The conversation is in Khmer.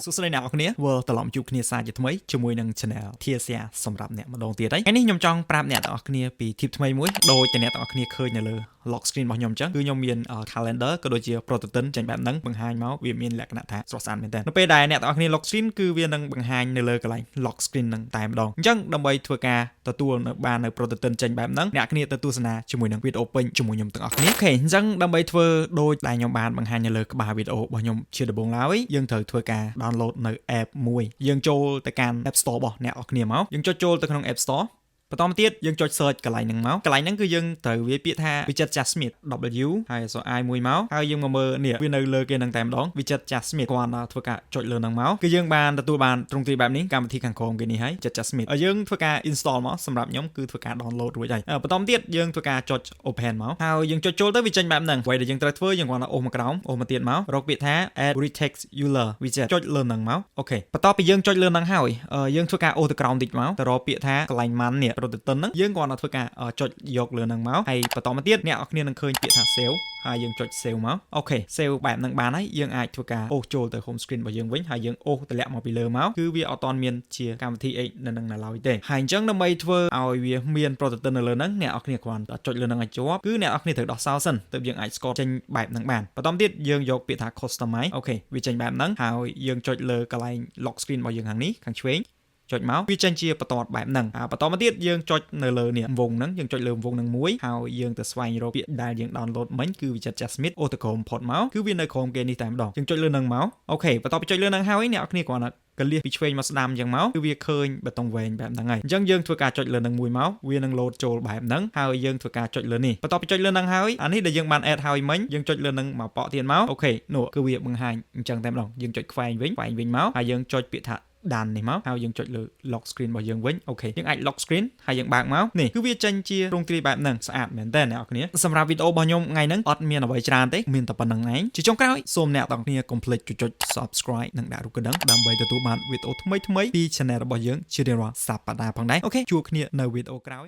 សួស្តីអ្នកនរគ្នាវិលត្រឡប់ជួបគ្នាសារជាថ្មីជាមួយនឹង Channel TSA សម្រាប់អ្នកម្ដងទៀតហើយថ្ងៃនេះខ្ញុំចង់ប្រាប់អ្នកទាំងអស់គ្នាពី tip ថ្មីមួយដូចតែអ្នកទាំងអស់គ្នាឃើញនៅលើ lock screen របស់ខ្ញុំអញ្ចឹងគឺខ្ញុំមាន calendar ក៏ដូចជា prototype ចេញបែបហ្នឹងបង្ហាញមកវាមានលក្ខណៈថាស្រស់ស្អាតមែនតើនៅពេលដែលអ្នកទាំងអស់គ្នា lock screen គឺវានឹងបង្ហាញនៅលើកន្លែង lock screen ហ្នឹងតែម្ដងអញ្ចឹងដើម្បីធ្វើការទទួលបាននៅ prototype ចេញបែបហ្នឹងអ្នកគ្នាទៅទស្សនាជាមួយនឹង video ពេញជាមួយខ្ញុំទាំងអស់គ្នាអូខេអញ្ចឹងដើម្បីធ្វើដូចដែលខ្ញុំបានបង្ហាញនៅលើក្បាល video របស់ខ្ញុំជាដំបូងឡើយយើងត្រូវធ្វើការ download នៅ app មួយយើងចូលទៅកាន់ App Store របស់អ្នកនរគ្នាមកយើងចុចចូលទៅក្នុង App Store បន្តមកទៀតយើងចុច search កន្លែងហ្នឹងមកកន្លែងហ្នឹងគឺយើងត្រូវវាពាក្យថា widget Jasmine W ហើយអក្សរ I មួយមកហើយយើងមកមើលនេះវានៅលើគេហ្នឹងតែម្ដង widget Jasmine គាត់ធ្វើការចុចលើហ្នឹងមកគឺយើងបានទទួលបានទ្រង់ទ្រាយបែបនេះកម្មវិធីខាងក្រោមគេនេះហើយ widget Jasmine ហើយយើងធ្វើការ install មកសម្រាប់ខ្ញុំគឺធ្វើការ download រួចហើយបន្តមកទៀតយើងធ្វើការចុច open មកហើយយើងចុចចូលទៅវាចេញបែបហ្នឹងអ្វីដែលយើងត្រូវធ្វើយើងគាត់អូសមកក្រោមអូសមកទៀតមករកពាក្យថា add retext user widget ចុចលើហ្នឹងមកអូខេបន្ទាប់ពីយើងចុចលើហ្នឹងហើយយើងធ្វើការអូសទៅក្រោមតិចមកទៅរកពាក្យថាកន្លែង man នេះ prototype ហ្នឹងយើងគាត់ធ្វើការចុចយកលើហ្នឹងមកហើយបន្តមកទៀតអ្នកនរគ្នានឹងឃើញពាក្យថា save ហើយយើងចុច save មកអូខេ save បែបហ្នឹងបានហើយយើងអាចធ្វើការអូសចូលទៅ home screen របស់យើងវិញហើយយើងអូសតម្លាក់មកពីលើមកគឺវាអត់ទាន់មានជាកម្មវិធីអីនៅនឹងឡើយទេហើយអញ្ចឹងដើម្បីធ្វើឲ្យវាមាន prototype នៅលើហ្នឹងអ្នកនរគ្នាគ្រាន់តែចុចលើហ្នឹងឲ្យជាប់គឺអ្នកនរគ្នាត្រូវដោះសោសិនទើបយើងអាចស្កតចេញបែបហ្នឹងបានបន្តទៀតយើងយកពាក្យថា customize អូខេវាចេញបែបហ្នឹងហើយយើងចុចលើកន្លែង lock screen របស់យើងខាងនេះខាងឆ្វេងចុចមកវាចេញជាបន្ទាត់បែបហ្នឹងបន្តមកទៀតយើងចុចនៅលើនេះវងហ្នឹងយើងចុចលើវងហ្នឹងមួយហើយយើងទៅស្វែងរកពាក្យដែលយើង download មិញគឺ widget Jasmine អូទៅក្រោម import មកគឺវានៅក្រោមគេនេះតែម្ដងយើងចុចលើហ្នឹងមកអូខេបន្ទាប់ពីចុចលើហ្នឹងហើយអ្នកនរគ្នាគ្រាន់តែកលៀសពីឆ្វេងមកស្ដាំអញ្ចឹងមកគឺវាឃើញបេតុងវែងបែបហ្នឹងហើយអញ្ចឹងយើងធ្វើការចុចលើហ្នឹងមួយមកវានឹង load ចូលបែបហ្នឹងហើយយើងធ្វើការចុចលើនេះបន្ទាប់ពីចុចលើហ្នឹងហើយអានេះដែលយើងបាន add ហើយមិញយើងចុចលើហ្នឹងមកប៉ក់ទៀតមកអូខេនោះគឺវាបង្ហាញអញ្ចឹងតែម្ដងយើងចុចខ្វែងវិញមកហើយយើងចុចពាក្យថាដាននេះមកហើយយើងចុចលើ lock screen របស់យើងវិញអូខេយើងអាច lock screen ហើយយើងបើកមកនេះគឺវាចេញជាទ្រង់ទ្រាយបែបហ្នឹងស្អាតមែនតើអ្នកនរគ្នាសម្រាប់វីដេអូរបស់ខ្ញុំថ្ងៃហ្នឹងអត់មានអ្វីច្រើនទេមានតែប៉ុណ្្នឹងឯងជាចុងក្រោយសូមអ្នកទាំងគ្នាកុំភ្លេចចុច subscribe និងដាក់រូបកណ្ដឹងដើម្បីទទួលបានវីដេអូថ្មីៗពី channel របស់យើងជារៀងរាល់សប្តាហ៍ផងដែរអូខេជួបគ្នានៅវីដេអូក្រោយ